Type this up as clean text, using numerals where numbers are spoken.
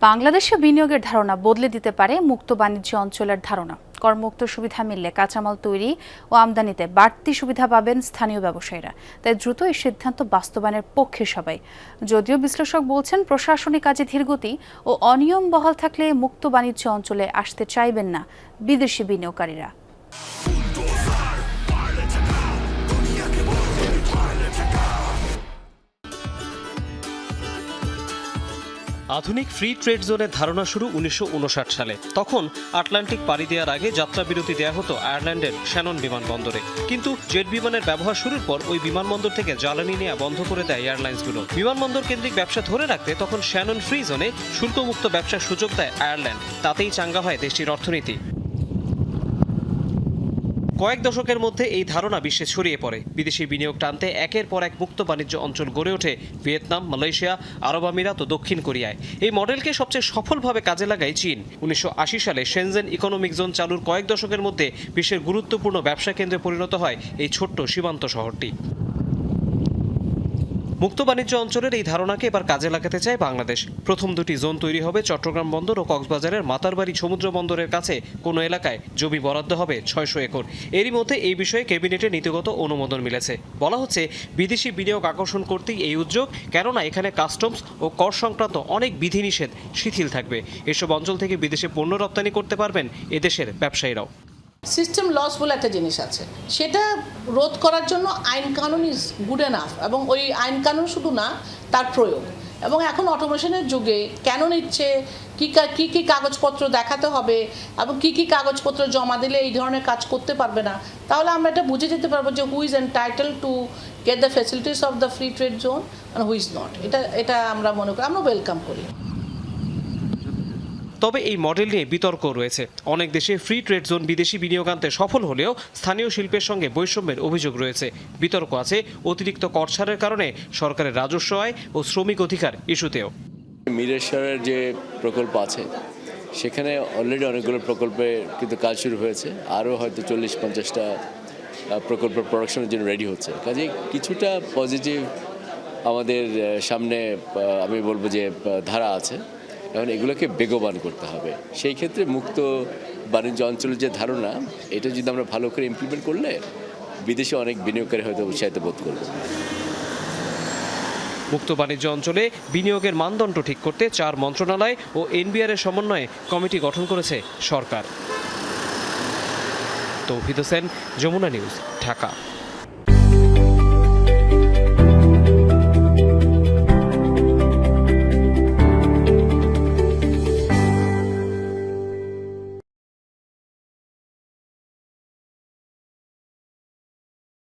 বাংলাদেশে বিনিয়োগের ধারণা বদলে দিতে পারে মুক্ত বাণিজ্য অঞ্চলের ধারণা। করমুক্ত সুবিধা মিললে কাঁচামাল তৈরি ও আমদানিতে বাড়তি সুবিধা পাবেন স্থানীয় ব্যবসায়ীরা। তাই দ্রুত এই সিদ্ধান্ত বাস্তবায়নের পক্ষে সবাই। যদিও বিশ্লেষক বলছেন, প্রশাসনিক কাজে ধীরগতি ও অনিয়ম বহাল থাকলে মুক্ত বাণিজ্য অঞ্চলে আসতে চাইবেন না বিদেশি বিনিয়োগকারীরা। আধুনিক ফ্রি ট্রেড জোনের ধারণা শুরু 1959 সালে। তখন আটলান্টিক পাড়ি দেওয়ার আগে যাত্রা বিরতি দেওয়া হতো আয়ারল্যান্ডের শ্যানন বিমানবন্দরে। কিন্তু জেট বিমানের ব্যবহার শুরুর পর ওই বিমানবন্দর থেকে জ্বালানি নেওয়া বন্ধ করে দেয় এয়ারলাইন্সগুলো। বিমানবন্দর কেন্দ্রিক ব্যবসা ধরে রাখতে তখন শ্যানন ফ্রি জোনে শুল্কমুক্ত ব্যবসার সুযোগ দেয় আয়ারল্যান্ড। তাতেই চাঙ্গা হয় দেশটির অর্থনীতি। কয়েক দশকের মধ্যে এই ধারণা বিশ্বে ছড়িয়ে পড়ে। বিদেশি বিনিয়োগ টানতে একের পর এক মুক্ত বাণিজ্য অঞ্চল গড়ে ওঠে ভিয়েতনাম, মালয়েশিয়া, আরব আমিরাত ও দক্ষিণ কোরিয়ায়। এই মডেলকে সবচেয়ে সফলভাবে কাজে লাগায় চীন। 1980 সালে শেনজেন ইকোনমিক জোন চালুর কয়েক দশকের মধ্যে বিশ্বের গুরুত্বপূর্ণ ব্যবসা কেন্দ্রে পরিণত হয় এই ছোট্ট সীমান্ত শহরটি। মুক্ত বাণিজ্য অঞ্চলের এই ধারণাকে এবার কাজে লাগাতে চায় বাংলাদেশ। প্রথম দুটি জোন তৈরি হবে চট্টগ্রাম বন্দর ও কক্সবাজারের মাতারবাড়ি সমুদ্র বন্দরের কাছে কোনো এলাকায় জমি বরাদ্দ হবে 600 একর। এরই মধ্যে এই বিষয়ে ক্যাবিনেটে নীতিগত অনুমোদন মিলেছে। বলা হচ্ছে, বিদেশি বিনিয়োগ আকর্ষণ করতেই এই উদ্যোগ, কেননা এখানে কাস্টমস ও কর সংক্রান্ত অনেক বিধিনিষেধ শিথিল থাকবে। এসব অঞ্চল থেকে বিদেশে পণ্য রপ্তানি করতে পারবেন এদেশের ব্যবসায়ীরাও। সিস্টেম লস বলে একটা জিনিস আছে, সেটা রোধ করার জন্য আইন কানুন ইজ গুড এনাফ, এবং ওই আইন কানুন শুধু না, তার প্রয়োগ। এবং এখন অটোমেশনের যুগে কেন নিচ্ছে, কী কাগজপত্র দেখাতে হবে এবং কী কাগজপত্র জমা দিলে এই ধরনের কাজ করতে পারবে না, তাহলে আমরা এটা বুঝে যেতে পারবো যে who is entitle to get the facilities of the free trade zone and who is not. এটা আমরা মনে করি, আমরা ওয়েলকাম করি। তবে এই মডেল নিয়ে বিতর্ক রয়েছে। অনেক দেশে ফ্রি ট্রেড জোন বিদেশি বিনিয়োগ আনতে সফল হলেও স্থানীয় শিল্পের সঙ্গে বৈষম্যের অভিযোগ রয়েছে। বিতর্ক আছে অতিরিক্ত কর ছাড়ের কারণে সরকারের রাজস্ব আয় ও শ্রমিক অধিকার ইস্যুতেও। মিরেশ্বরের যে প্রকল্প আছে সেখানে অলরেডি অনেকগুলো প্রকল্পে কিন্তু কাজ শুরু হয়েছে। আরও হয়তো 40-50টা প্রকল্প প্রোডাকশনের জন্য রেডি হচ্ছে। কাজে কিছুটা পজিটিভ আমাদের সামনে আমি বলবো যে ধারা আছে। এখন এগুলোকে বেগবান করতে হবে। সেই ক্ষেত্রে মুক্ত বাণিজ্য অঞ্চলের যে ধারণা, এটা যদি আমরা ভালো করে ইমপ্লিমেন্ট করলে বিদেশে অনেক বিনিয়োগকারী হয়তো উৎসাহিত বোধ করবে। মুক্ত বাণিজ্য অঞ্চলে বিনিয়োগের মানদণ্ড ঠিক করতে 4 মন্ত্রণালয় ও এনবিআর এর সমন্বয়ে কমিটি গঠন করেছে সরকার। তৌহিদ হোসেন, যমুনা নিউজ, ঢাকা।